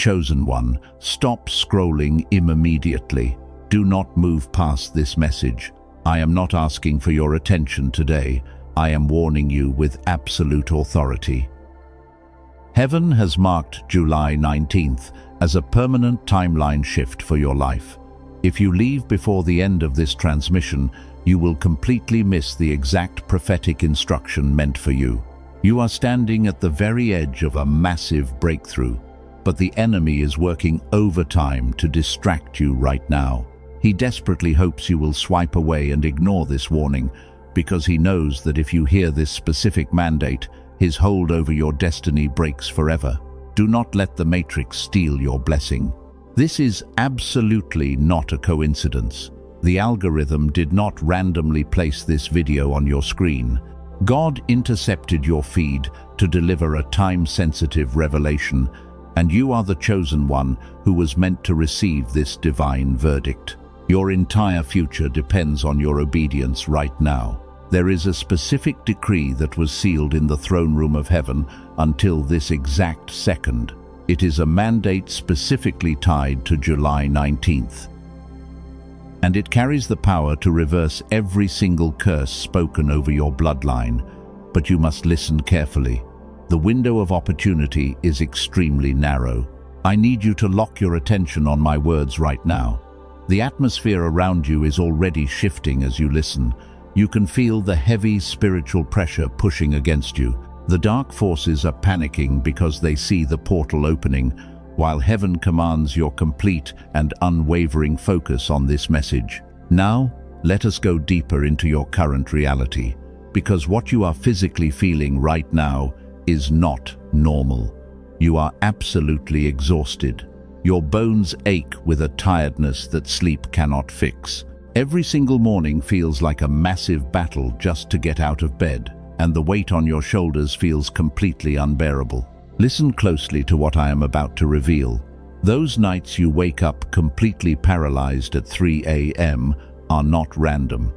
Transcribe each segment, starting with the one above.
chosen one, stop scrolling immediately. Do not move past this message. I am not asking for your attention today. I am warning you with absolute authority. Heaven has marked July 19th as a permanent timeline shift for your life. If you leave before the end of this transmission, you will completely miss the exact prophetic instruction meant for you. You are standing at the very edge of a massive breakthrough, but the enemy is working overtime to distract you right now. He desperately hopes you will swipe away and ignore this warning, because he knows that if you hear this specific mandate, his hold over your destiny breaks forever. Do not let the matrix steal your blessing. This is absolutely not a coincidence. The algorithm did not randomly place this video on your screen. God intercepted your feed to deliver a time-sensitive revelation, and you are the chosen one who was meant to receive this divine verdict. Your entire future depends on your obedience right now. There is a specific decree that was sealed in the throne room of heaven until this exact second. It is a mandate specifically tied to July 19th. And it carries the power to reverse every single curse spoken over your bloodline. But you must listen carefully. The window of opportunity is extremely narrow. I need you to lock your attention on my words right now. The atmosphere around you is already shifting as you listen. You can feel the heavy spiritual pressure pushing against you. The dark forces are panicking because they see the portal opening, while heaven commands your complete and unwavering focus on this message. Now, let us go deeper into your current reality, because what you are physically feeling right now is not normal. You are absolutely exhausted. Your bones ache with a tiredness that sleep cannot fix. Every single morning feels like a massive battle just to get out of bed, and the weight on your shoulders feels completely unbearable. Listen closely to what I am about to reveal. Those nights you wake up completely paralyzed at 3 a.m. are not random.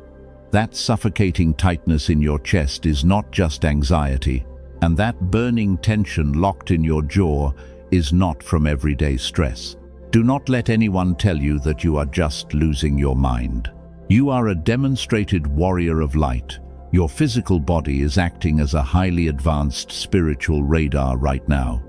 That suffocating tightness in your chest is not just anxiety, and that burning tension locked in your jaw is not from everyday stress. Do not let anyone tell you that you are just losing your mind. You are a demonstrated warrior of light. Your physical body is acting as a highly advanced spiritual radar right now.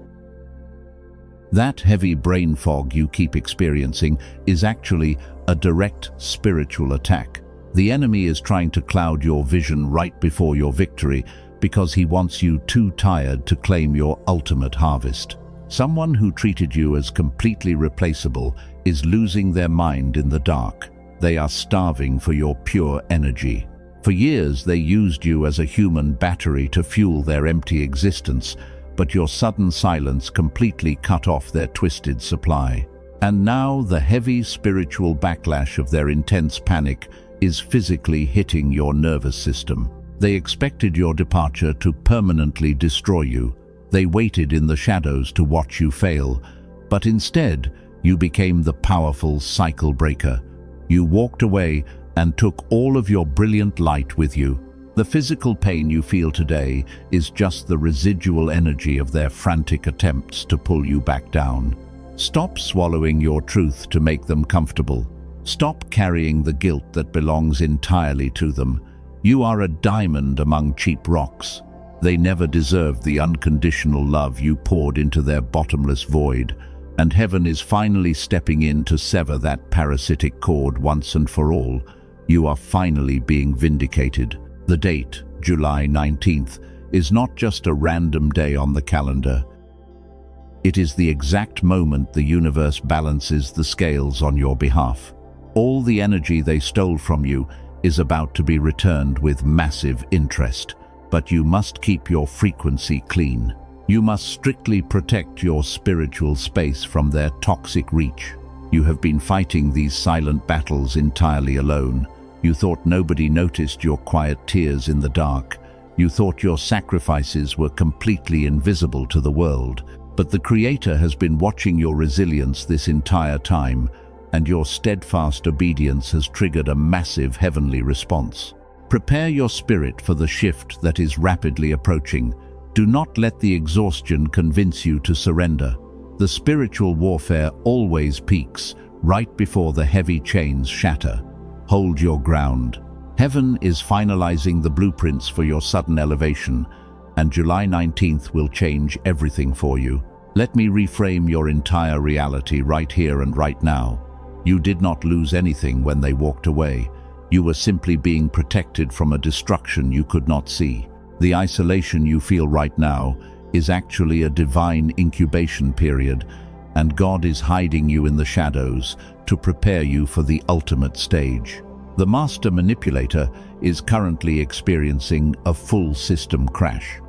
That heavy brain fog you keep experiencing is actually a direct spiritual attack. The enemy is trying to cloud your vision right before your victory because he wants you too tired to claim your ultimate harvest. Someone who treated you as completely replaceable is losing their mind in the dark. They are starving for your pure energy. For years, they used you as a human battery to fuel their empty existence, but your sudden silence completely cut off their twisted supply. And now the heavy spiritual backlash of their intense panic is physically hitting your nervous system. They expected your departure to permanently destroy you. They waited in the shadows to watch you fail, but instead, you became the powerful cycle breaker. You walked away and took all of your brilliant light with you. The physical pain you feel today is just the residual energy of their frantic attempts to pull you back down. Stop swallowing your truth to make them comfortable. Stop carrying the guilt that belongs entirely to them. You are a diamond among cheap rocks. They never deserved the unconditional love you poured into their bottomless void, and heaven is finally stepping in to sever that parasitic cord once and for all. You are finally being vindicated. The date, July 19th, is not just a random day on the calendar. It is the exact moment the universe balances the scales on your behalf. All the energy they stole from you is about to be returned with massive interest. But you must keep your frequency clean. You must strictly protect your spiritual space from their toxic reach. You have been fighting these silent battles entirely alone. You thought nobody noticed your quiet tears in the dark. You thought your sacrifices were completely invisible to the world. But the Creator has been watching your resilience this entire time, and your steadfast obedience has triggered a massive heavenly response. Prepare your spirit for the shift that is rapidly approaching. Do not let the exhaustion convince you to surrender. The spiritual warfare always peaks right before the heavy chains shatter. Hold your ground. Heaven is finalizing the blueprints for your sudden elevation, and July 19th will change everything for you. Let me reframe your entire reality right here and right now. You did not lose anything when they walked away. You were simply being protected from a destruction you could not see. The isolation you feel right now is actually a divine incubation period, and God is hiding you in the shadows to prepare you for the ultimate stage. The master manipulator is currently experiencing a full system crash.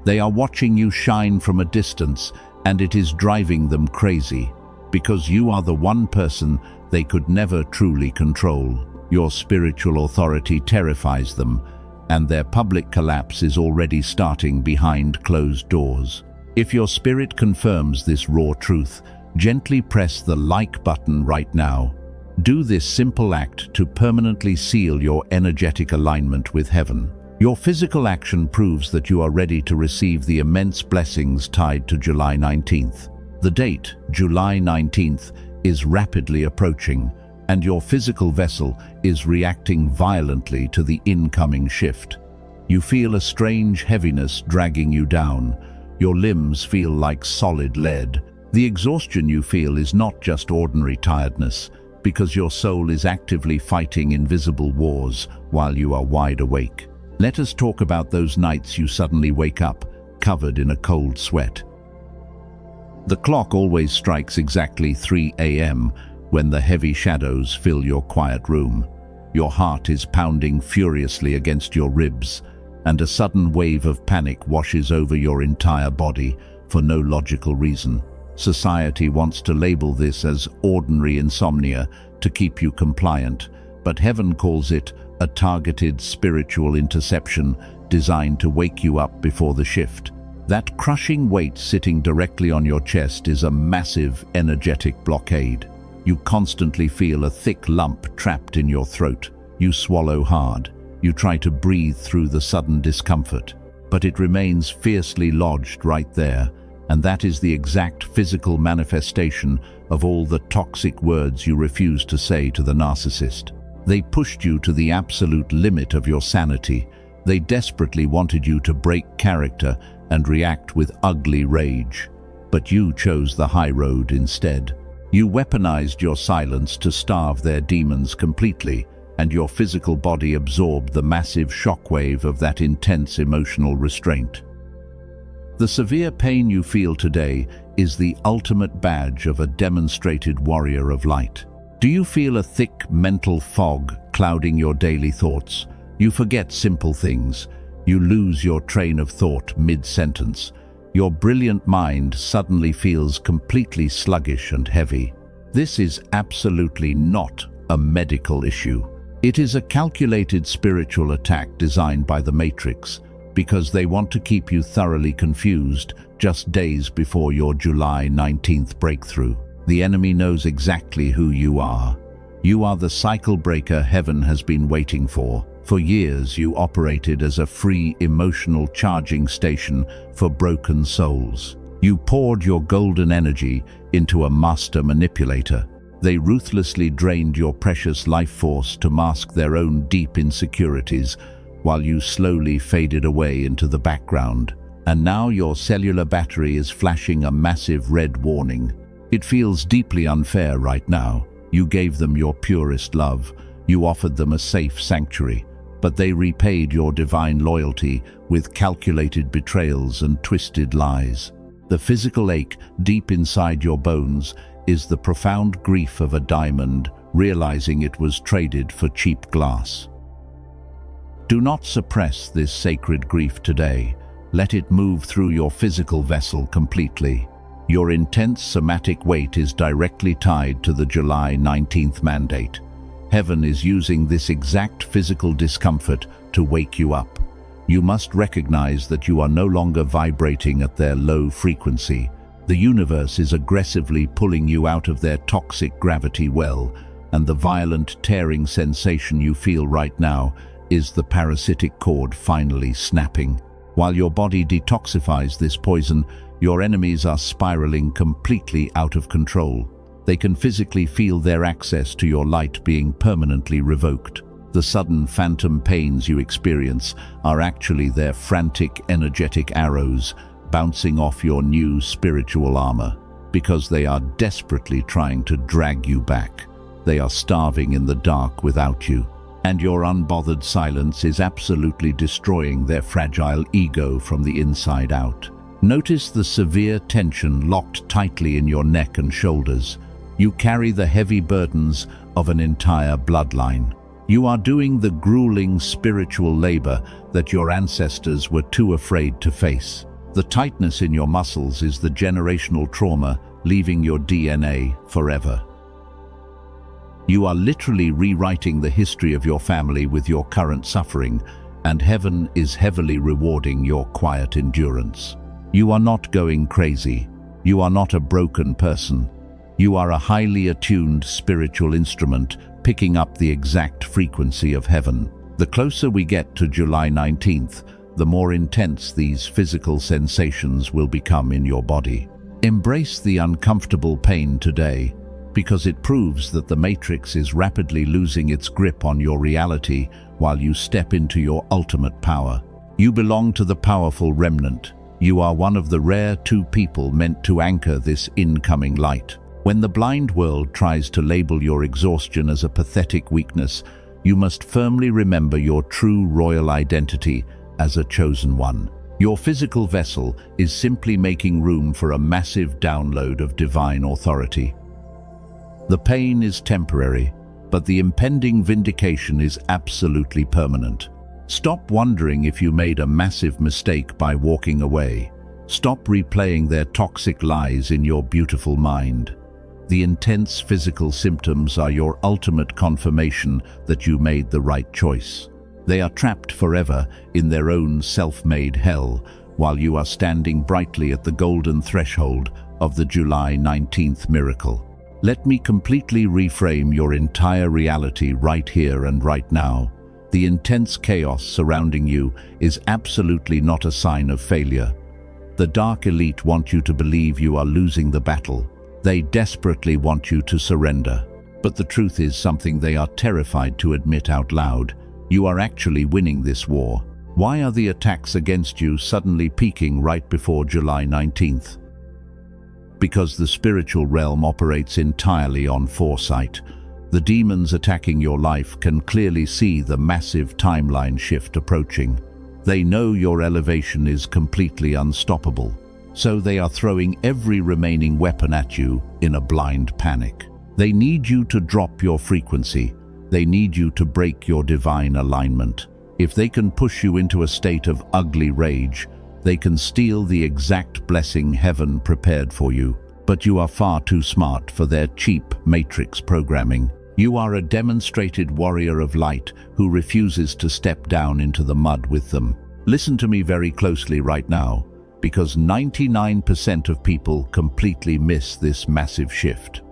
They are watching you shine from a distance, and it is driving them crazy, because you are the one person they could never truly control. Your spiritual authority terrifies them, and their public collapse is already starting behind closed doors. If your spirit confirms this raw truth, gently press the like button right now. Do this simple act to permanently seal your energetic alignment with heaven. Your physical action proves that you are ready to receive the immense blessings tied to July 19th. The date, July 19th, is rapidly approaching, and your physical vessel is reacting violently to the incoming shift. You feel a strange heaviness dragging you down. Your limbs feel like solid lead. The exhaustion you feel is not just ordinary tiredness, because your soul is actively fighting invisible wars while you are wide awake. Let us talk about those nights you suddenly wake up, covered in a cold sweat. The clock always strikes exactly 3 a.m. when the heavy shadows fill your quiet room. Your heart is pounding furiously against your ribs, and a sudden wave of panic washes over your entire body for no logical reason. Society wants to label this as ordinary insomnia to keep you compliant, but heaven calls it a targeted spiritual interception designed to wake you up before the shift. That crushing weight sitting directly on your chest is a massive energetic blockade. You constantly feel a thick lump trapped in your throat. You swallow hard. You try to breathe through the sudden discomfort, but it remains fiercely lodged right there, and that is the exact physical manifestation of all the toxic words you refuse to say to the narcissist. They pushed you to the absolute limit of your sanity. They desperately wanted you to break character and react with ugly rage. But you chose the high road instead. You weaponized your silence to starve their demons completely, and your physical body absorbed the massive shockwave of that intense emotional restraint. The severe pain you feel today is the ultimate badge of a demonstrated warrior of light. Do you feel a thick mental fog clouding your daily thoughts? You forget simple things. You lose your train of thought mid-sentence. Your brilliant mind suddenly feels completely sluggish and heavy. This is absolutely not a medical issue. It is a calculated spiritual attack designed by the Matrix, because they want to keep you thoroughly confused just days before your July 19th breakthrough. The enemy knows exactly who you are. You are the cycle breaker heaven has been waiting for. For years, you operated as a free emotional charging station for broken souls. You poured your golden energy into a master manipulator. They ruthlessly drained your precious life force to mask their own deep insecurities, while you slowly faded away into the background. And now your cellular battery is flashing a massive red warning. It feels deeply unfair right now. You gave them your purest love. You offered them a safe sanctuary, but they repaid your divine loyalty with calculated betrayals and twisted lies. The physical ache deep inside your bones is the profound grief of a diamond realizing it was traded for cheap glass. Do not suppress this sacred grief today. Let it move through your physical vessel completely. Your intense somatic weight is directly tied to the July 19th mandate. Heaven is using this exact physical discomfort to wake you up. You must recognize that you are no longer vibrating at their low frequency. The universe is aggressively pulling you out of their toxic gravity well, and the violent tearing sensation you feel right now is the parasitic cord finally snapping. While your body detoxifies this poison, Your enemies are spiraling completely out of control. They can physically feel their access to your light being permanently revoked. The sudden phantom pains you experience are actually their frantic, energetic arrows bouncing off your new spiritual armor, because they are desperately trying to drag you back. They are starving in the dark without you, and your unbothered silence is absolutely destroying their fragile ego from the inside out. Notice the severe tension locked tightly in your neck and shoulders. You carry the heavy burdens of an entire bloodline. You are doing the grueling spiritual labor that your ancestors were too afraid to face. The tightness in your muscles is the generational trauma leaving your DNA forever. You are literally rewriting the history of your family with your current suffering, and heaven is heavily rewarding your quiet endurance. You are not going crazy. You are not a broken person. You are a highly attuned spiritual instrument picking up the exact frequency of heaven. The closer we get to July 19th, the more intense these physical sensations will become in your body. Embrace the uncomfortable pain today, because it proves that the Matrix is rapidly losing its grip on your reality while you step into your ultimate power. You belong to the powerful remnant. You are one of the rare two people meant to anchor this incoming light. When the blind world tries to label your exhaustion as a pathetic weakness, you must firmly remember your true royal identity as a chosen one. Your physical vessel is simply making room for a massive download of divine authority. The pain is temporary, but the impending vindication is absolutely permanent. Stop wondering if you made a massive mistake by walking away. Stop replaying their toxic lies in your beautiful mind. The intense physical symptoms are your ultimate confirmation that you made the right choice. They are trapped forever in their own self-made hell, while you are standing brightly at the golden threshold of the July 19th miracle. Let me completely reframe your entire reality right here and right now. The intense chaos surrounding you is absolutely not a sign of failure. The dark elite want you to believe you are losing the battle. They desperately want you to surrender. But the truth is something they are terrified to admit out loud. You are actually winning this war. Why are the attacks against you suddenly peaking right before July 19th? Because the spiritual realm operates entirely on foresight. The demons attacking your life can clearly see the massive timeline shift approaching. They know your elevation is completely unstoppable, so they are throwing every remaining weapon at you in a blind panic. They need you to drop your frequency. They need you to break your divine alignment. If they can push you into a state of ugly rage, they can steal the exact blessing heaven prepared for you. But you are far too smart for their cheap matrix programming. You are a demonstrated warrior of light who refuses to step down into the mud with them. Listen to me very closely right now, because 99% of people completely miss this massive shift.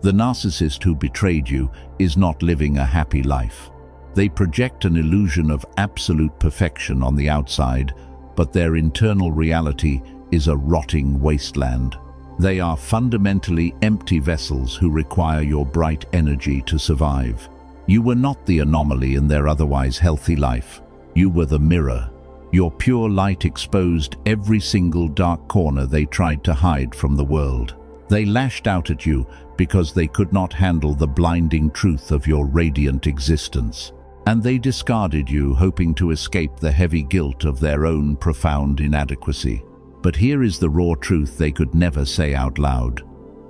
The narcissist who betrayed you is not living a happy life. They project an illusion of absolute perfection on the outside, but their internal reality is a rotting wasteland. They are fundamentally empty vessels who require your bright energy to survive. You were not the anomaly in their otherwise healthy life. You were the mirror. Your pure light exposed every single dark corner they tried to hide from the world. They lashed out at you because they could not handle the blinding truth of your radiant existence. And they discarded you, hoping to escape the heavy guilt of their own profound inadequacy. But here is the raw truth they could never say out loud.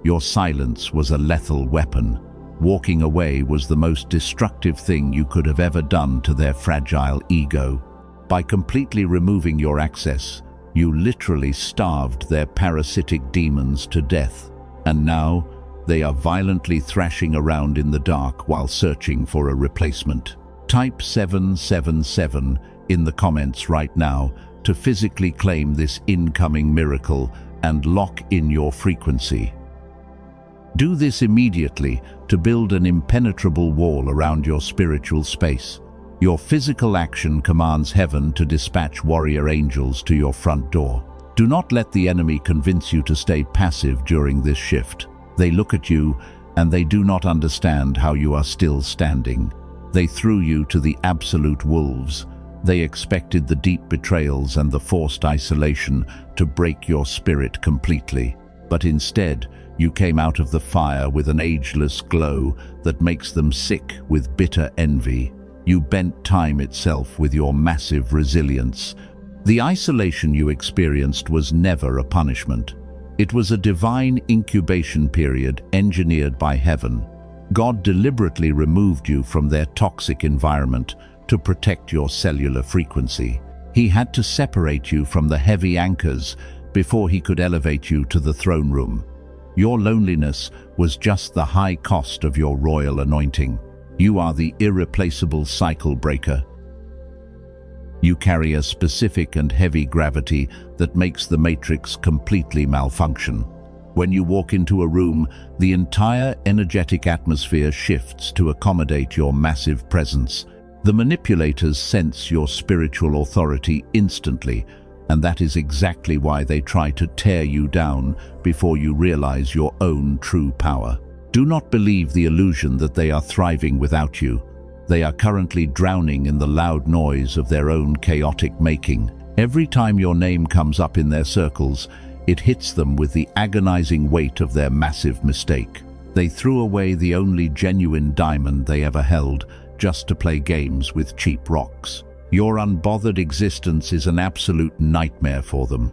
Your silence was a lethal weapon. Walking away was the most destructive thing you could have ever done to their fragile ego. By completely removing your access, you literally starved their parasitic demons to death. And now, they are violently thrashing around in the dark while searching for a replacement. Type 777 in the comments right now to physically claim this incoming miracle and lock in your frequency. Do this immediately to build an impenetrable wall around your spiritual space. Your physical action commands heaven to dispatch warrior angels to your front door. Do not let the enemy convince you to stay passive during this shift. They look at you and they do not understand how you are still standing. They threw you to the absolute wolves. They expected the deep betrayals and the forced isolation to break your spirit completely. But instead, you came out of the fire with an ageless glow that makes them sick with bitter envy. You bent time itself with your massive resilience. The isolation you experienced was never a punishment. It was a divine incubation period engineered by heaven. God deliberately removed you from their toxic environment to protect your cellular frequency. He had to separate you from the heavy anchors before he could elevate you to the throne room. Your loneliness was just the high cost of your royal anointing. You are the irreplaceable cycle breaker. You carry a specific and heavy gravity that makes the matrix completely malfunction. When you walk into a room, the entire energetic atmosphere shifts to accommodate your massive presence. The manipulators sense your spiritual authority instantly, and that is exactly why they try to tear you down before you realize your own true power. Do not believe the illusion that they are thriving without you. They are currently drowning in the loud noise of their own chaotic making. Every time your name comes up in their circles, it hits them with the agonizing weight of their massive mistake. They threw away the only genuine diamond they ever held just to play games with cheap rocks. Your unbothered existence is an absolute nightmare for them.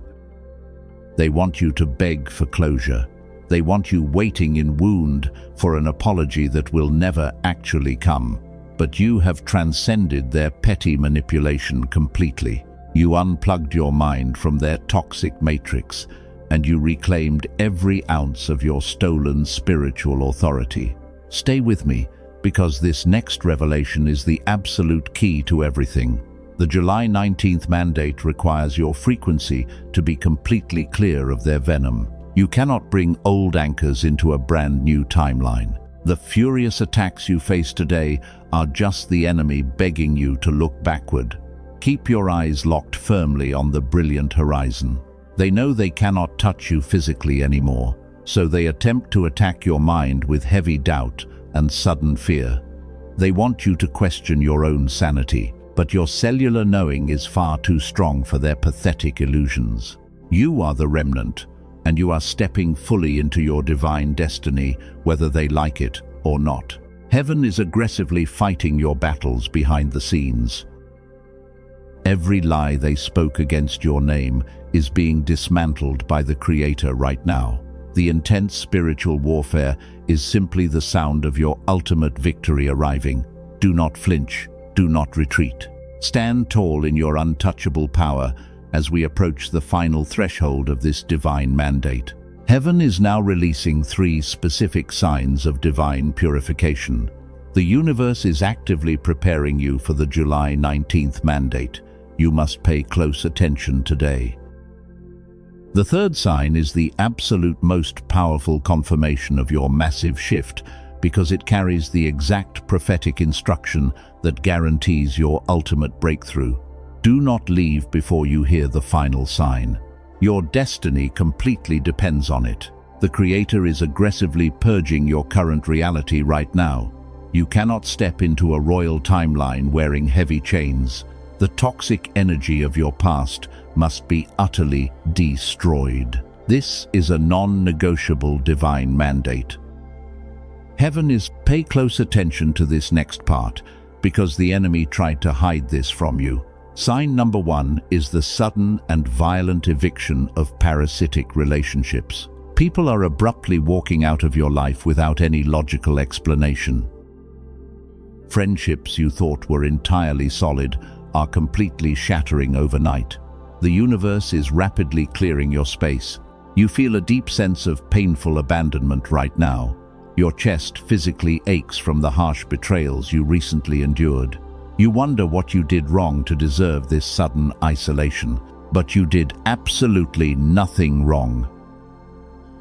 They want you to beg for closure. They want you waiting in wound for an apology that will never actually come. But you have transcended their petty manipulation completely. You unplugged your mind from their toxic matrix, and you reclaimed every ounce of your stolen spiritual authority. Stay with me, because this next revelation is the absolute key to everything. The July 19th mandate requires your frequency to be completely clear of their venom. You cannot bring old anchors into a brand new timeline. The furious attacks you face today are just the enemy begging you to look backward. Keep your eyes locked firmly on the brilliant horizon. They know they cannot touch you physically anymore, so they attempt to attack your mind with heavy doubt and sudden fear. They want you to question your own sanity, but your cellular knowing is far too strong for their pathetic illusions. You are the remnant, and you are stepping fully into your divine destiny, whether they like it or not. Heaven is aggressively fighting your battles behind the scenes. Every lie they spoke against your name is being dismantled by the Creator right now. The intense spiritual warfare is simply the sound of your ultimate victory arriving. Do not flinch, do not retreat. Stand tall in your untouchable power as we approach the final threshold of this divine mandate. Heaven is now releasing 3 specific signs of divine purification. The universe is actively preparing you for the July 19th mandate. You must pay close attention today. The third sign is the absolute most powerful confirmation of your massive shift, because it carries the exact prophetic instruction that guarantees your ultimate breakthrough. Do not leave before you hear the final sign. Your destiny completely depends on it. The Creator is aggressively purging your current reality right now. You cannot step into a royal timeline wearing heavy chains. The toxic energy of your past must be utterly destroyed. This is a non-negotiable divine mandate. Heaven is pay close attention to this next part, because the enemy tried to hide this from you. Sign number 1 is the sudden and violent eviction of parasitic relationships. People are abruptly walking out of your life without any logical explanation. Friendships you thought were entirely solid are completely shattering overnight. The universe is rapidly clearing your space. You feel a deep sense of painful abandonment right now. Your chest physically aches from the harsh betrayals you recently endured. You wonder what you did wrong to deserve this sudden isolation, but you did absolutely nothing wrong.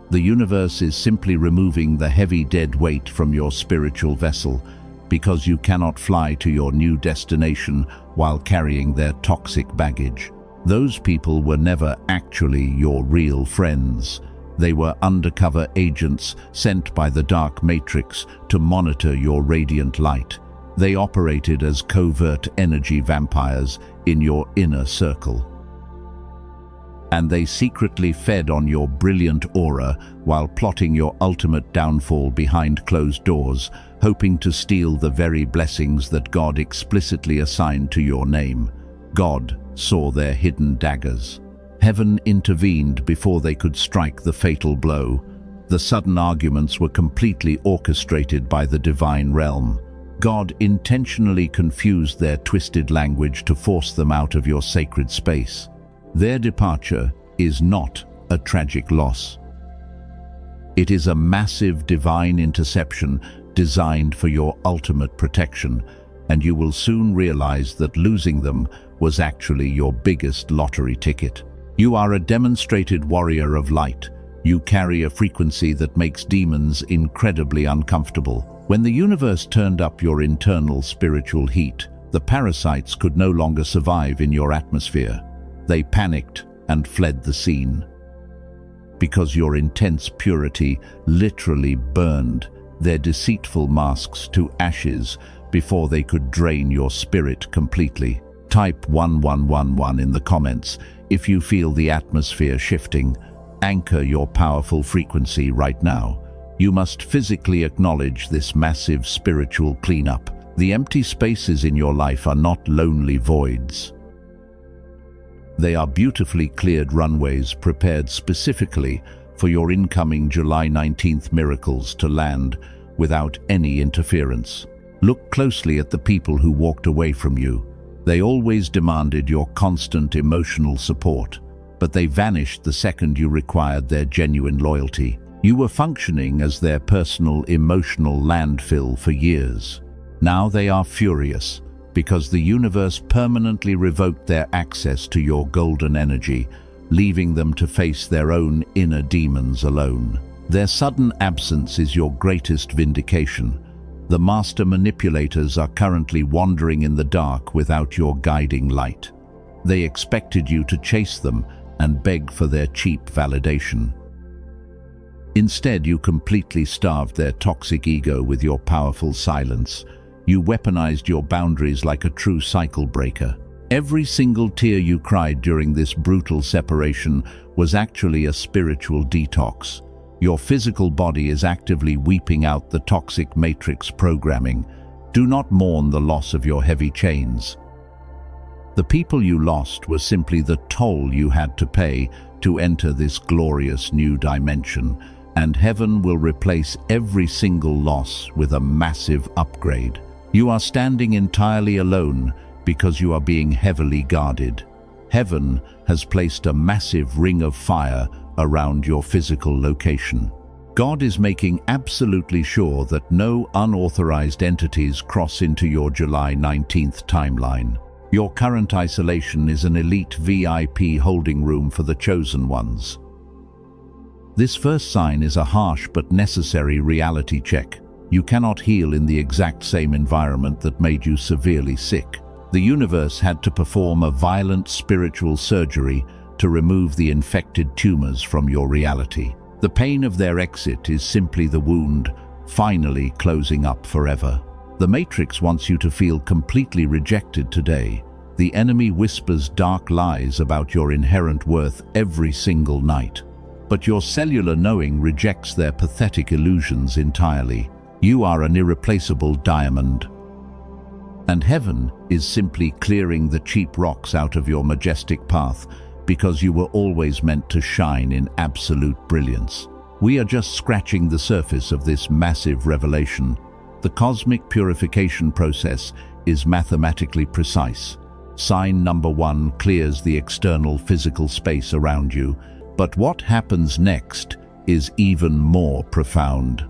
The universe is simply removing the heavy dead weight from your spiritual vessel, because you cannot fly to your new destination while carrying their toxic baggage. Those people were never actually your real friends. They were undercover agents sent by the dark matrix to monitor your radiant light. They operated as covert energy vampires in your inner circle. And they secretly fed on your brilliant aura while plotting your ultimate downfall behind closed doors, hoping to steal the very blessings that God explicitly assigned to your name. God saw their hidden daggers. Heaven intervened before they could strike the fatal blow. The sudden arguments were completely orchestrated by the divine realm. God intentionally confused their twisted language to force them out of your sacred space. Their departure is not a tragic loss. It is a massive divine interception designed for your ultimate protection, and you will soon realize that losing them was actually your biggest lottery ticket. You are a demonstrated warrior of light. You carry a frequency that makes demons incredibly uncomfortable. When the universe turned up your internal spiritual heat, the parasites could no longer survive in your atmosphere. They panicked and fled the scene. Because your intense purity literally burned their deceitful masks to ashes before they could drain your spirit completely. Type 1111 in the comments if you feel the atmosphere shifting. Anchor your powerful frequency right now. You must physically acknowledge this massive spiritual cleanup. The empty spaces in your life are not lonely voids. They are beautifully cleared runways prepared specifically for your incoming July 19th miracles to land without any interference. Look closely at the people who walked away from you. They always demanded your constant emotional support, but they vanished the second you required their genuine loyalty. You were functioning as their personal emotional landfill for years. Now they are furious, because the universe permanently revoked their access to your golden energy, leaving them to face their own inner demons alone. Their sudden absence is your greatest vindication. The master manipulators are currently wandering in the dark without your guiding light. They expected you to chase them and beg for their cheap validation. Instead, you completely starved their toxic ego with your powerful silence. You weaponized your boundaries like a true cycle breaker. Every single tear you cried during this brutal separation was actually a spiritual detox. Your physical body is actively weeping out the toxic matrix programming. Do not mourn the loss of your heavy chains. The people you lost were simply the toll you had to pay to enter this glorious new dimension, and heaven will replace every single loss with a massive upgrade. You are standing entirely alone because you are being heavily guarded. Heaven has placed a massive ring of fire around your physical location. God is making absolutely sure that no unauthorized entities cross into your July 19th timeline. Your current isolation is an elite VIP holding room for the chosen ones. This first sign is a harsh but necessary reality check. You cannot heal in the exact same environment that made you severely sick. The universe had to perform a violent spiritual surgery to remove the infected tumors from your reality. The pain of their exit is simply the wound finally closing up forever. The Matrix wants you to feel completely rejected today. The enemy whispers dark lies about your inherent worth every single night. But your cellular knowing rejects their pathetic illusions entirely. You are an irreplaceable diamond. And heaven is simply clearing the cheap rocks out of your majestic path because you were always meant to shine in absolute brilliance. We are just scratching the surface of this massive revelation. The cosmic purification process is mathematically precise. Sign number 1 clears the external physical space around you, but what happens next is even more profound.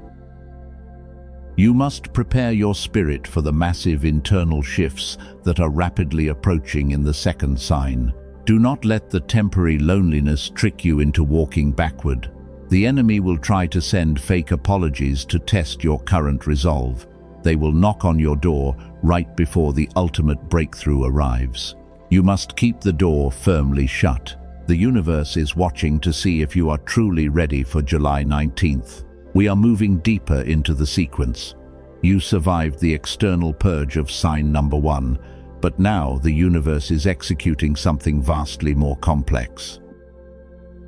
You must prepare your spirit for the massive internal shifts that are rapidly approaching in the second sign. Do not let the temporary loneliness trick you into walking backward. The enemy will try to send fake apologies to test your current resolve. They will knock on your door right before the ultimate breakthrough arrives. You must keep the door firmly shut. The universe is watching to see if you are truly ready for July 19th. We are moving deeper into the sequence. You survived the external purge of sign number 1, but now the universe is executing something vastly more complex.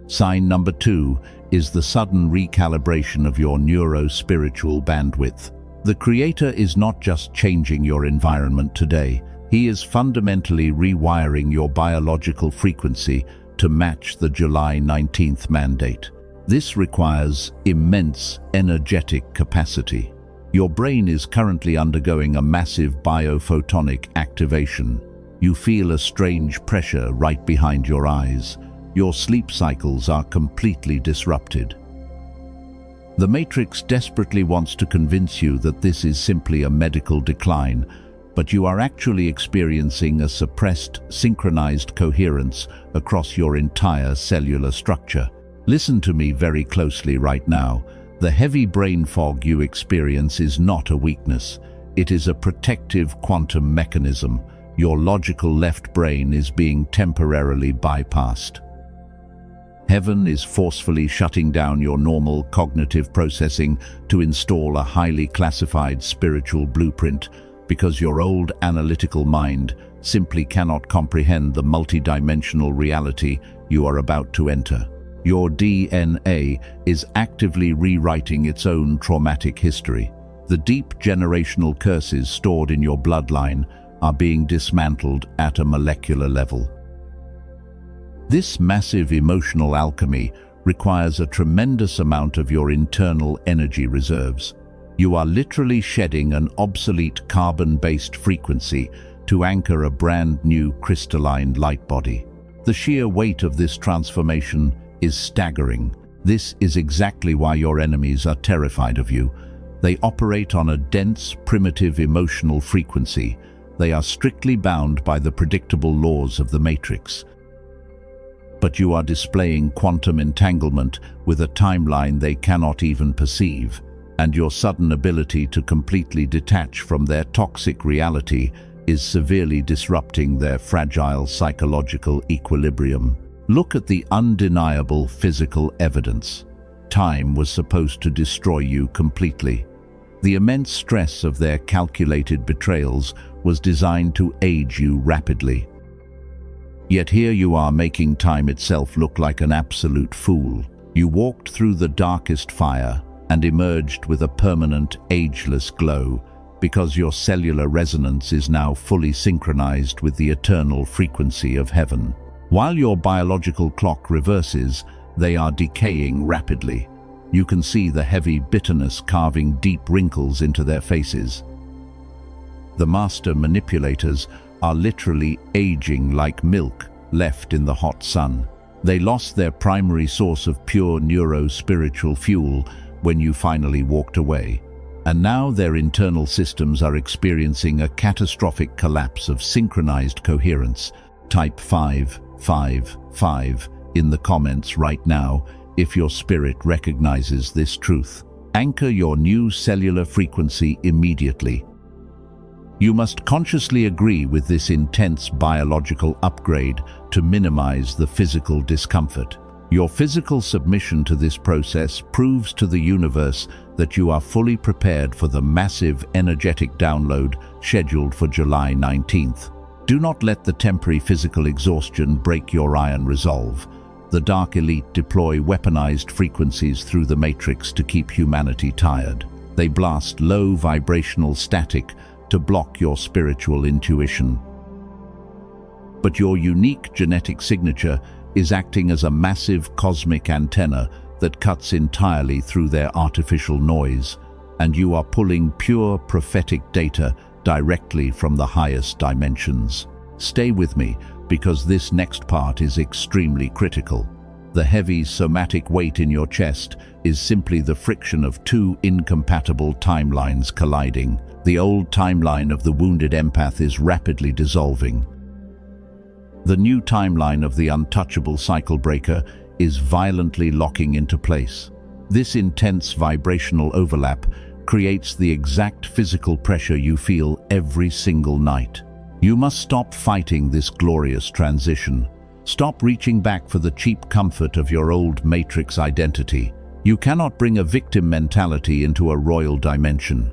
Sign number 2 is the sudden recalibration of your neuro-spiritual bandwidth. The Creator is not just changing your environment today, He is fundamentally rewiring your biological frequency to match the July 19th mandate. This requires immense energetic capacity. Your brain is currently undergoing a massive biophotonic activation. You feel a strange pressure right behind your eyes. Your sleep cycles are completely disrupted. The Matrix desperately wants to convince you that this is simply a medical decline, but you are actually experiencing a suppressed, synchronized coherence across your entire cellular structure. Listen to me very closely right now. The heavy brain fog you experience is not a weakness. It is a protective quantum mechanism. Your logical left brain is being temporarily bypassed. Heaven is forcefully shutting down your normal cognitive processing to install a highly classified spiritual blueprint because your old analytical mind simply cannot comprehend the multidimensional reality you are about to enter. Your DNA is actively rewriting its own traumatic history. The deep generational curses stored in your bloodline are being dismantled at a molecular level. This massive emotional alchemy requires a tremendous amount of your internal energy reserves. You are literally shedding an obsolete carbon-based frequency to anchor a brand new crystalline light body. The sheer weight of this transformation is staggering. This is exactly why your enemies are terrified of you. They operate on a dense, primitive emotional frequency. They are strictly bound by the predictable laws of the Matrix. But you are displaying quantum entanglement with a timeline they cannot even perceive, and your sudden ability to completely detach from their toxic reality is severely disrupting their fragile psychological equilibrium. Look at the undeniable physical evidence. Time was supposed to destroy you completely. The immense stress of their calculated betrayals was designed to age you rapidly. Yet here you are making time itself look like an absolute fool. You walked through the darkest fire and emerged with a permanent, ageless glow because your cellular resonance is now fully synchronized with the eternal frequency of heaven. While your biological clock reverses, they are decaying rapidly. You can see the heavy bitterness carving deep wrinkles into their faces. The master manipulators are literally aging like milk left in the hot sun. They lost their primary source of pure neuro-spiritual fuel when you finally walked away. And now their internal systems are experiencing a catastrophic collapse of synchronized coherence. Type 555 in the comments right now if your spirit recognizes this truth. Anchor your new cellular frequency immediately. You must consciously agree with this intense biological upgrade to minimize the physical discomfort. Your physical submission to this process proves to the universe that you are fully prepared for the massive energetic download scheduled for July 19th. Do not let the temporary physical exhaustion break your iron resolve. The Dark Elite deploy weaponized frequencies through the Matrix to keep humanity tired. They blast low vibrational static to block your spiritual intuition. But your unique genetic signature is acting as a massive cosmic antenna that cuts entirely through their artificial noise, and you are pulling pure prophetic data directly from the highest dimensions. Stay with me, because this next part is extremely critical. The heavy somatic weight in your chest is simply the friction of two incompatible timelines colliding. The old timeline of the wounded empath is rapidly dissolving. The new timeline of the untouchable cycle breaker is violently locking into place. This intense vibrational overlap creates the exact physical pressure you feel every single night. You must stop fighting this glorious transition. Stop reaching back for the cheap comfort of your old matrix identity. You cannot bring a victim mentality into a royal dimension.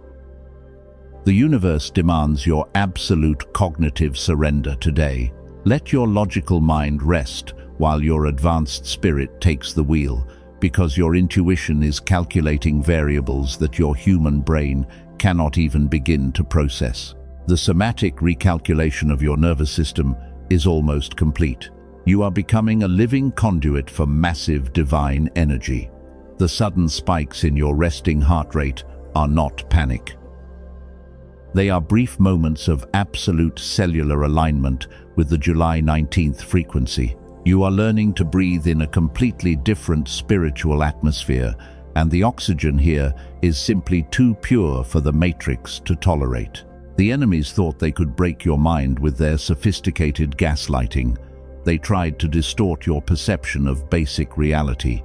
The universe demands your absolute cognitive surrender today. Let your logical mind rest while your advanced spirit takes the wheel, because your intuition is calculating variables that your human brain cannot even begin to process. The somatic recalculation of your nervous system is almost complete. You are becoming a living conduit for massive divine energy. The sudden spikes in your resting heart rate are not panic. They are brief moments of absolute cellular alignment with the July 19th frequency. You are learning to breathe in a completely different spiritual atmosphere, and the oxygen here is simply too pure for the matrix to tolerate. The enemies thought they could break your mind with their sophisticated gaslighting. They tried to distort your perception of basic reality.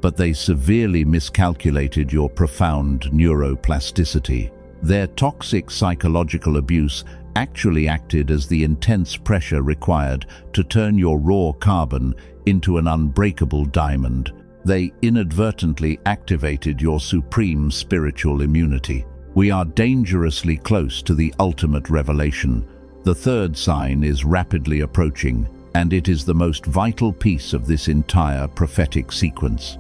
But they severely miscalculated your profound neuroplasticity. Their toxic psychological abuse actually acted as the intense pressure required to turn your raw carbon into an unbreakable diamond. They inadvertently activated your supreme spiritual immunity. We are dangerously close to the ultimate revelation. The third sign is rapidly approaching, and it is the most vital piece of this entire prophetic sequence.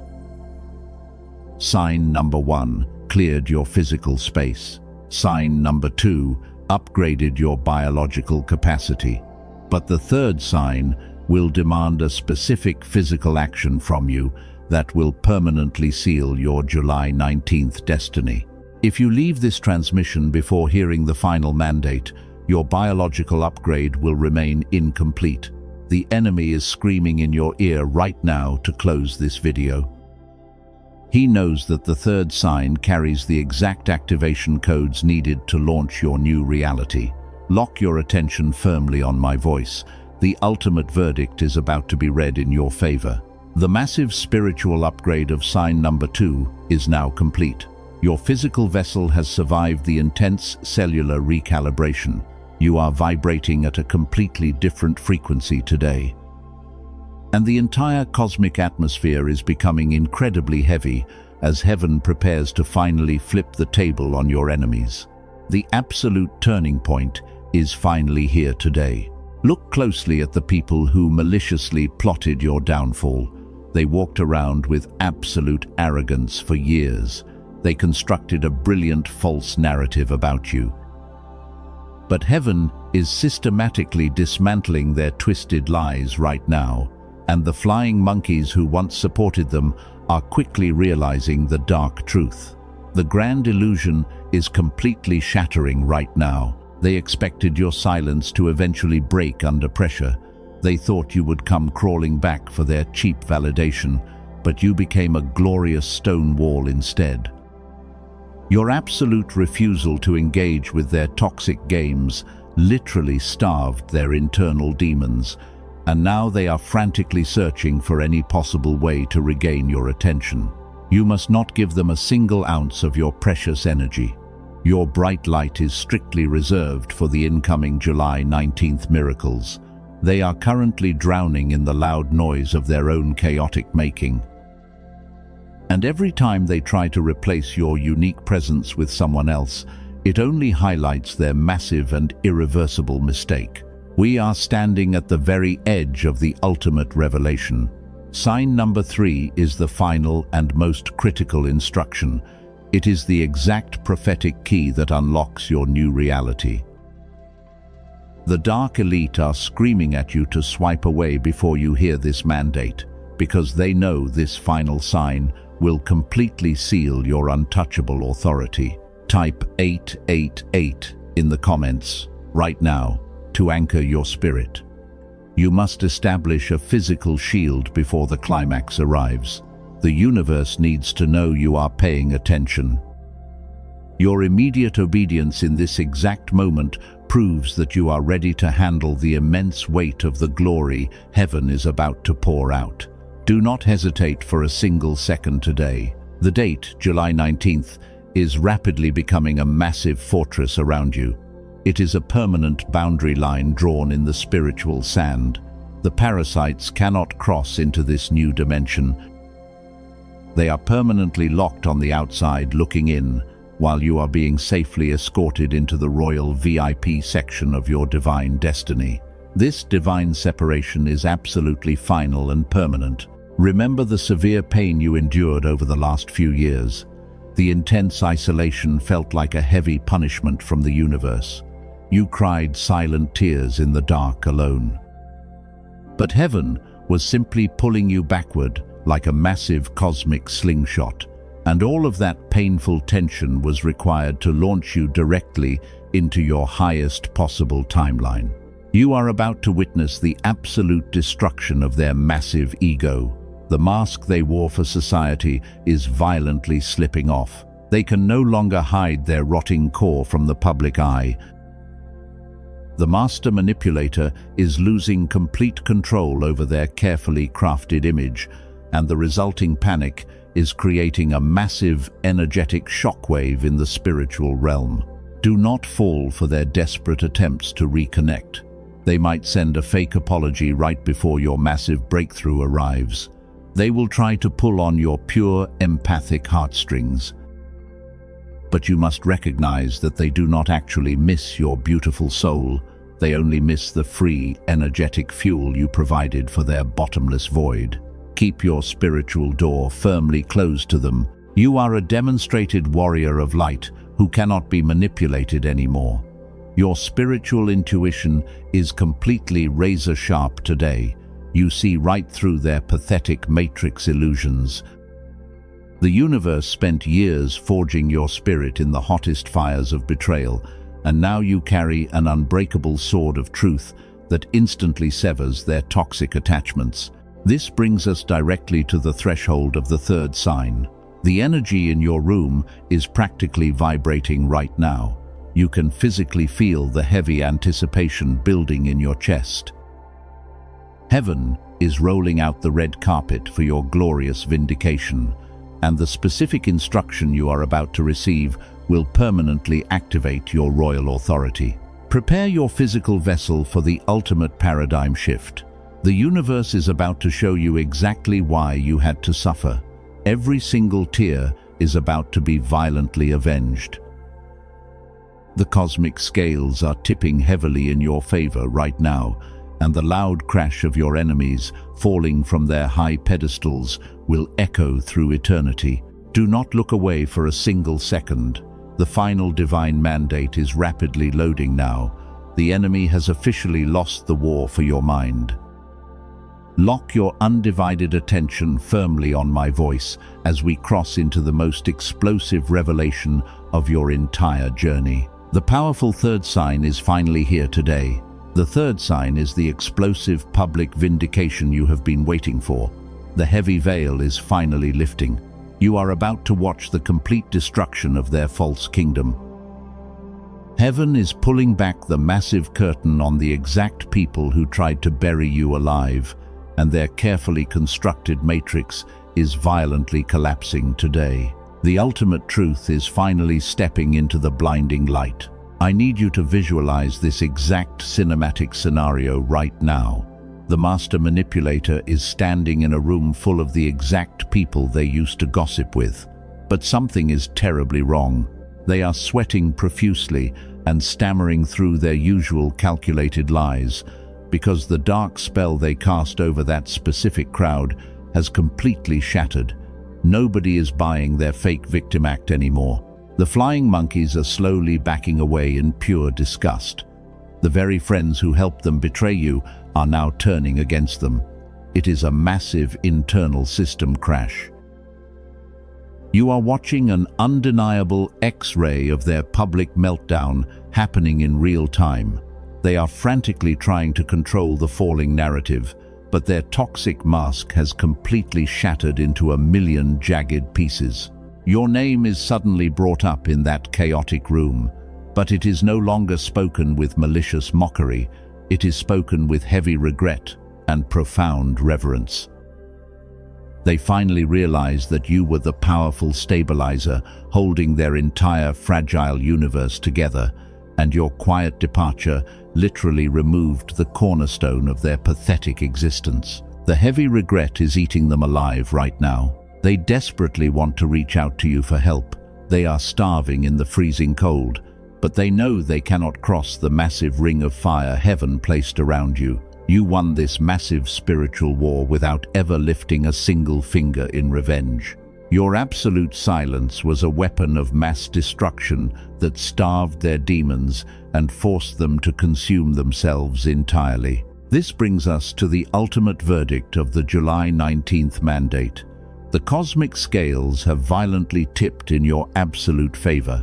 Sign number 1 cleared your physical space. Sign number 2 upgraded your biological capacity. But the third sign will demand a specific physical action from you that will permanently seal your July 19th destiny. If you leave this transmission before hearing the final mandate, your biological upgrade will remain incomplete. The enemy is screaming in your ear right now to close this video. He knows that the third sign carries the exact activation codes needed to launch your new reality. Lock your attention firmly on my voice. The ultimate verdict is about to be read in your favor. The massive spiritual upgrade of sign number 2 is now complete. Your physical vessel has survived the intense cellular recalibration. You are vibrating at a completely different frequency today. And the entire cosmic atmosphere is becoming incredibly heavy as heaven prepares to finally flip the table on your enemies. The absolute turning point is finally here today. Look closely at the people who maliciously plotted your downfall. They walked around with absolute arrogance for years. They constructed a brilliant false narrative about you. But heaven is systematically dismantling their twisted lies right now, and the flying monkeys who once supported them are quickly realizing the dark truth. The grand illusion is completely shattering right now. They expected your silence to eventually break under pressure. They thought you would come crawling back for their cheap validation, but you became a glorious stone wall instead. Your absolute refusal to engage with their toxic games literally starved their internal demons, and now they are frantically searching for any possible way to regain your attention. You must not give them a single ounce of your precious energy. Your bright light is strictly reserved for the incoming July 19th miracles. They are currently drowning in the loud noise of their own chaotic making. And every time they try to replace your unique presence with someone else, it only highlights their massive and irreversible mistake. We are standing at the very edge of the ultimate revelation. Sign number 3 is the final and most critical instruction. It is the exact prophetic key that unlocks your new reality. The dark elite are screaming at you to swipe away before you hear this mandate, because they know this final sign will completely seal your untouchable authority. Type 888 in the comments right now to anchor your spirit. You must establish a physical shield before the climax arrives. The universe needs to know you are paying attention. Your immediate obedience in this exact moment proves that you are ready to handle the immense weight of the glory heaven is about to pour out. Do not hesitate for a single second today. The date, July 19th, is rapidly becoming a massive fortress around you. It is a permanent boundary line drawn in the spiritual sand. The parasites cannot cross into this new dimension. They are permanently locked on the outside looking in, while you are being safely escorted into the royal VIP section of your divine destiny. This divine separation is absolutely final and permanent. Remember the severe pain you endured over the last few years. The intense isolation felt like a heavy punishment from the universe. You cried silent tears in the dark alone. But heaven was simply pulling you backward like a massive cosmic slingshot, and all of that painful tension was required to launch you directly into your highest possible timeline. You are about to witness the absolute destruction of their massive ego. The mask they wore for society is violently slipping off. They can no longer hide their rotting core from the public eye. The master manipulator is losing complete control over their carefully crafted image, and the resulting panic is creating a massive energetic shockwave in the spiritual realm. Do not fall for their desperate attempts to reconnect. They might send a fake apology right before your massive breakthrough arrives. They will try to pull on your pure, empathic heartstrings. But you must recognize that they do not actually miss your beautiful soul. They only miss the free, energetic fuel you provided for their bottomless void. Keep your spiritual door firmly closed to them. You are a demonstrated warrior of light who cannot be manipulated anymore. Your spiritual intuition is completely razor-sharp today. You see right through their pathetic matrix illusions. The universe spent years forging your spirit in the hottest fires of betrayal, and now you carry an unbreakable sword of truth that instantly severs their toxic attachments. This brings us directly to the threshold of the third sign. The energy in your room is practically vibrating right now. You can physically feel the heavy anticipation building in your chest. Heaven is rolling out the red carpet for your glorious vindication, and the specific instruction you are about to receive will permanently activate your royal authority. Prepare your physical vessel for the ultimate paradigm shift. The universe is about to show you exactly why you had to suffer. Every single tear is about to be violently avenged. The cosmic scales are tipping heavily in your favor right now, and the loud crash of your enemies falling from their high pedestals will echo through eternity. Do not look away for a single second. The final divine mandate is rapidly loading now. The enemy has officially lost the war for your mind. Lock your undivided attention firmly on my voice as we cross into the most explosive revelation of your entire journey. The powerful third sign is finally here today. The third sign is the explosive public vindication you have been waiting for. The heavy veil is finally lifting. You are about to watch the complete destruction of their false kingdom. Heaven is pulling back the massive curtain on the exact people who tried to bury you alive, and their carefully constructed matrix is violently collapsing today. The ultimate truth is finally stepping into the blinding light. I need you to visualize this exact cinematic scenario right now. The master manipulator is standing in a room full of the exact people they used to gossip with. But something is terribly wrong. They are sweating profusely and stammering through their usual calculated lies, because the dark spell they cast over that specific crowd has completely shattered. Nobody is buying their fake victim act anymore. The flying monkeys are slowly backing away in pure disgust. The very friends who helped them betray you are now turning against them. It is a massive internal system crash. You are watching an undeniable X-ray of their public meltdown happening in real time. They are frantically trying to control the falling narrative, but their toxic mask has completely shattered into a million jagged pieces. Your name is suddenly brought up in that chaotic room, but it is no longer spoken with malicious mockery. It is spoken with heavy regret and profound reverence. They finally realize that you were the powerful stabilizer holding their entire fragile universe together, and your quiet departure literally removed the cornerstone of their pathetic existence. The heavy regret is eating them alive right now. They desperately want to reach out to you for help. They are starving in the freezing cold, but they know they cannot cross the massive ring of fire heaven placed around you. You won this massive spiritual war without ever lifting a single finger in revenge. Your absolute silence was a weapon of mass destruction that starved their demons and forced them to consume themselves entirely. This brings us to the ultimate verdict of the July 19th mandate. The cosmic scales have violently tipped in your absolute favor.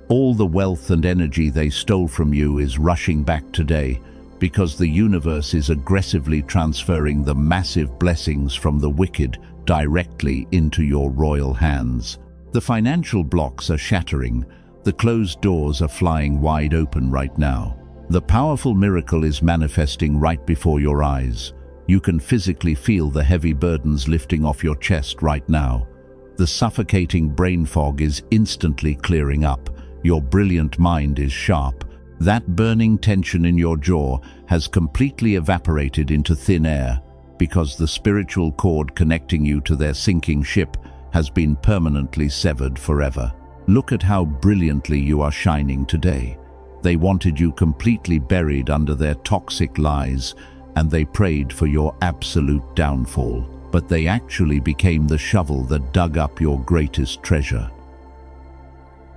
All the wealth and energy they stole from you is rushing back today, because the universe is aggressively transferring the massive blessings from the wicked directly into your royal hands. The financial blocks are shattering. The closed doors are flying wide open right now. The powerful miracle is manifesting right before your eyes. You can physically feel the heavy burdens lifting off your chest right now. The suffocating brain fog is instantly clearing up. Your brilliant mind is sharp. That burning tension in your jaw has completely evaporated into thin air because the spiritual cord connecting you to their sinking ship has been permanently severed forever. Look at how brilliantly you are shining today. They wanted you completely buried under their toxic lies, and they prayed for your absolute downfall. But they actually became the shovel that dug up your greatest treasure.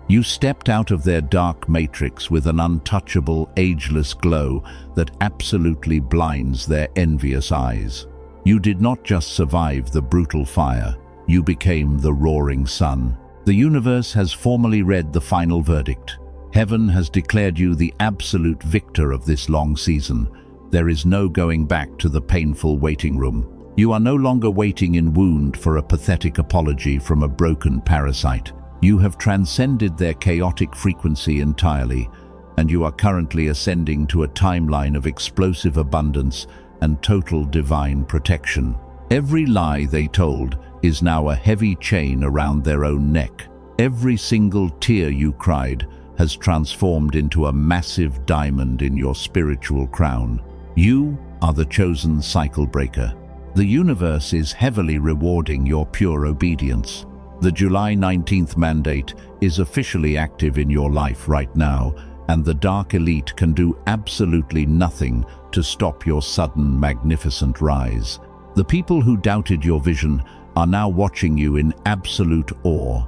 You stepped out of their dark matrix with an untouchable, ageless glow that absolutely blinds their envious eyes. You did not just survive the brutal fire, you became the roaring sun. The universe has formally read the final verdict. Heaven has declared you the absolute victor of this long season. There is no going back to the painful waiting room. You are no longer waiting in wound for a pathetic apology from a broken parasite. You have transcended their chaotic frequency entirely, and you are currently ascending to a timeline of explosive abundance and total divine protection. Every lie they told is now a heavy chain around their own neck. Every single tear you cried has transformed into a massive diamond in your spiritual crown. You are the chosen cycle breaker. The universe is heavily rewarding your pure obedience. The July 19th mandate is officially active in your life right now, and the dark elite can do absolutely nothing to stop your sudden, magnificent rise. The people who doubted your vision are now watching you in absolute awe.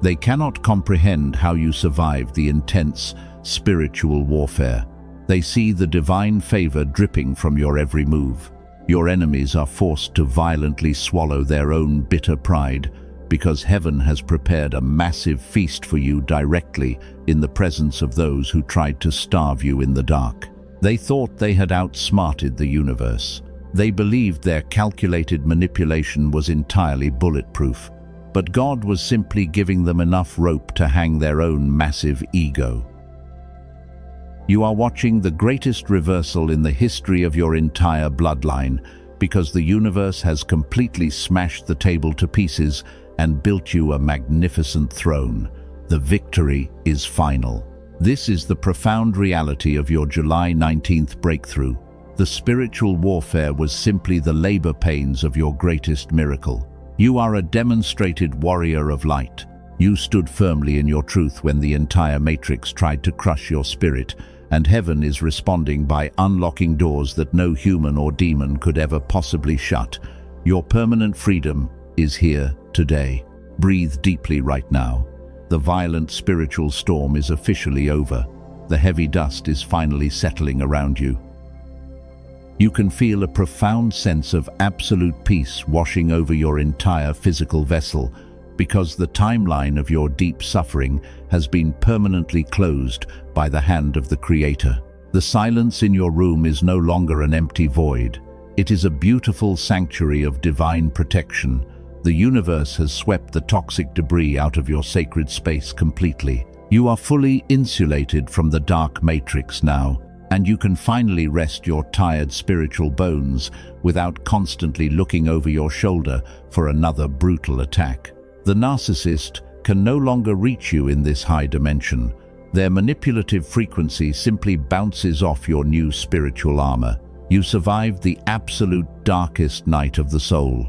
They cannot comprehend how you survived the intense spiritual warfare. They see the divine favor dripping from your every move. Your enemies are forced to violently swallow their own bitter pride, because heaven has prepared a massive feast for you directly in the presence of those who tried to starve you in the dark. They thought they had outsmarted the universe. They believed their calculated manipulation was entirely bulletproof, but God was simply giving them enough rope to hang their own massive ego. You are watching the greatest reversal in the history of your entire bloodline, because the universe has completely smashed the table to pieces and built you a magnificent throne. The victory is final. This is the profound reality of your July 19th breakthrough. The spiritual warfare was simply the labor pains of your greatest miracle. You are a demonstrated warrior of light. You stood firmly in your truth when the entire matrix tried to crush your spirit, and heaven is responding by unlocking doors that no human or demon could ever possibly shut. Your permanent freedom is here today. Breathe deeply right now. The violent spiritual storm is officially over. The heavy dust is finally settling around you. You can feel a profound sense of absolute peace washing over your entire physical vessel, because the timeline of your deep suffering has been permanently closed by the hand of the Creator. The silence in your room is no longer an empty void. It is a beautiful sanctuary of divine protection. The universe has swept the toxic debris out of your sacred space completely. You are fully insulated from the dark matrix now, and you can finally rest your tired spiritual bones without constantly looking over your shoulder for another brutal attack. The narcissist can no longer reach you in this high dimension. Their manipulative frequency simply bounces off your new spiritual armor. You survived the absolute darkest night of the soul.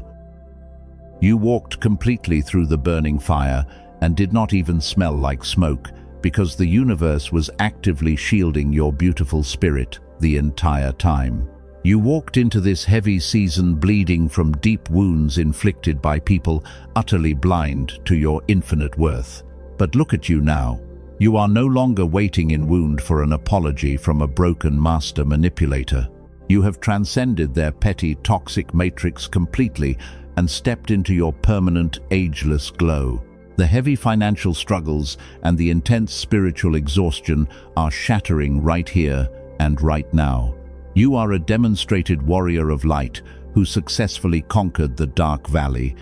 You walked completely through the burning fire and did not even smell like smoke, because the universe was actively shielding your beautiful spirit the entire time. You walked into this heavy season bleeding from deep wounds inflicted by people utterly blind to your infinite worth. But look at you now. You are no longer waiting in wound for an apology from a broken master manipulator. You have transcended their petty, toxic matrix completely and stepped into your permanent, ageless glow. The heavy financial struggles and the intense spiritual exhaustion are shattering right here and right now. You are a demonstrated warrior of light who successfully conquered the dark valley.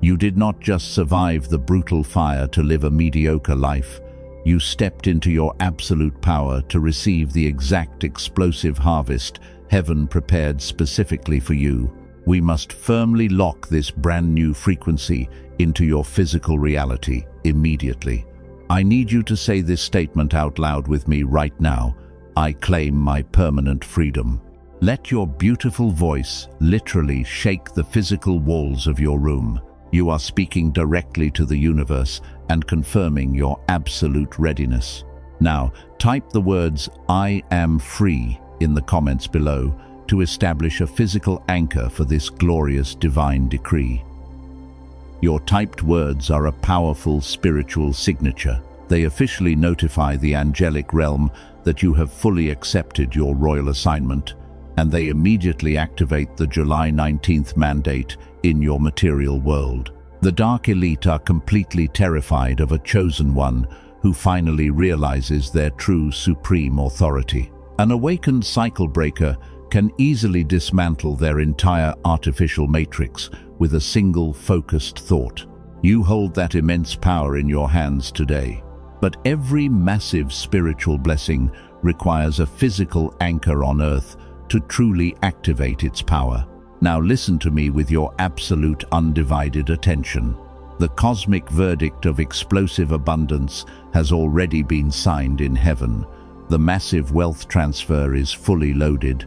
You did not just survive the brutal fire to live a mediocre life. You stepped into your absolute power to receive the exact explosive harvest heaven prepared specifically for you. We must firmly lock this brand new frequency into your physical reality immediately. I need you to say this statement out loud with me right now. I claim my permanent freedom. Let your beautiful voice literally shake the physical walls of your room. You are speaking directly to the universe and confirming your absolute readiness. Now, type the words "I am free" in the comments below to establish a physical anchor for this glorious divine decree. Your typed words are a powerful spiritual signature. They officially notify the angelic realm that you have fully accepted your royal assignment, and they immediately activate the July 19th mandate in your material world. The Dark Elite are completely terrified of a chosen one who finally realizes their true supreme authority. An awakened cycle breaker can easily dismantle their entire artificial matrix with a single focused thought. You hold that immense power in your hands today. But every massive spiritual blessing requires a physical anchor on earth to truly activate its power. Now listen to me with your absolute undivided attention. The cosmic verdict of explosive abundance has already been signed in heaven. The massive wealth transfer is fully loaded.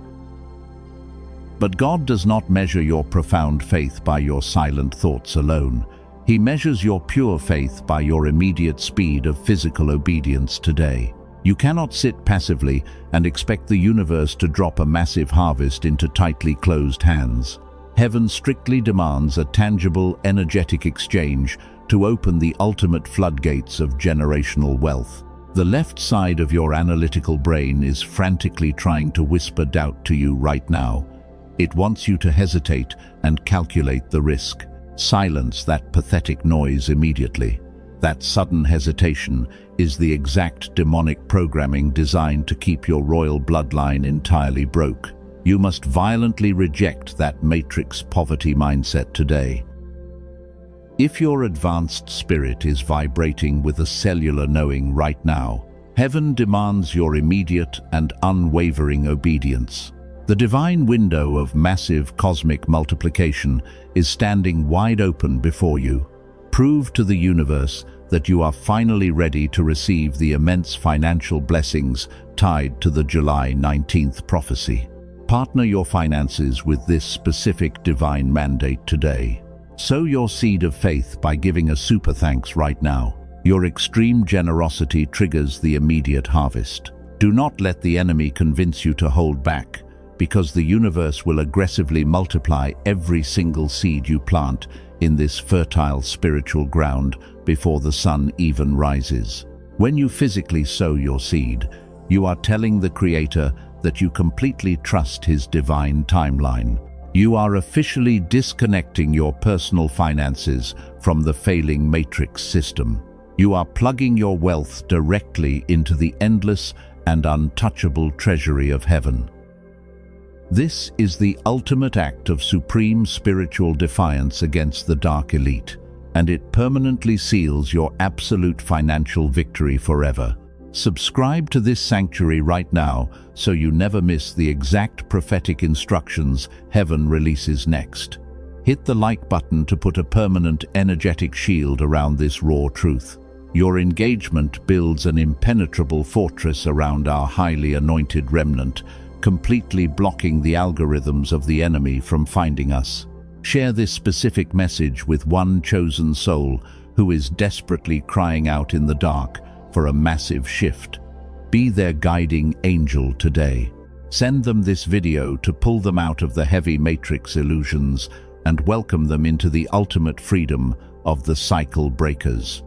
But God does not measure your profound faith by your silent thoughts alone. He measures your pure faith by your immediate speed of physical obedience today. You cannot sit passively and expect the universe to drop a massive harvest into tightly closed hands. Heaven strictly demands a tangible, energetic exchange to open the ultimate floodgates of generational wealth. The left side of your analytical brain is frantically trying to whisper doubt to you right now. It wants you to hesitate and calculate the risk. Silence that pathetic noise immediately. That sudden hesitation is the exact demonic programming designed to keep your royal bloodline entirely broke. You must violently reject that matrix poverty mindset today. If your advanced spirit is vibrating with a cellular knowing right now, heaven demands your immediate and unwavering obedience. The divine window of massive cosmic multiplication is standing wide open before you. Prove to the universe that you are finally ready to receive the immense financial blessings tied to the July 19th prophecy. Partner your finances with this specific divine mandate today. Sow your seed of faith by giving a super thanks right now. Your extreme generosity triggers the immediate harvest. Do not let the enemy convince you to hold back, because the universe will aggressively multiply every single seed you plant in this fertile spiritual ground before the sun even rises. When you physically sow your seed, you are telling the Creator that you completely trust His divine timeline. You are officially disconnecting your personal finances from the failing matrix system. You are plugging your wealth directly into the endless and untouchable treasury of heaven. This is the ultimate act of supreme spiritual defiance against the Dark Elite, and it permanently seals your absolute financial victory forever. Subscribe to this sanctuary right now so you never miss the exact prophetic instructions heaven releases next. Hit the like button to put a permanent energetic shield around this raw truth. Your engagement builds an impenetrable fortress around our highly anointed remnant, completely blocking the algorithms of the enemy from finding us. Share this specific message with one chosen soul who is desperately crying out in the dark for a massive shift. Be their guiding angel today. Send them this video to pull them out of the heavy matrix illusions and welcome them into the ultimate freedom of the cycle breakers.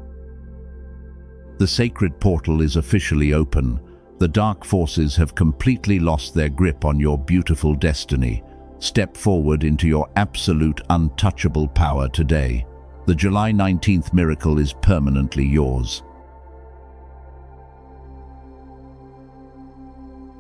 The sacred portal is officially open. The dark forces have completely lost their grip on your beautiful destiny. Step forward into your absolute untouchable power today. The July 19th miracle is permanently yours.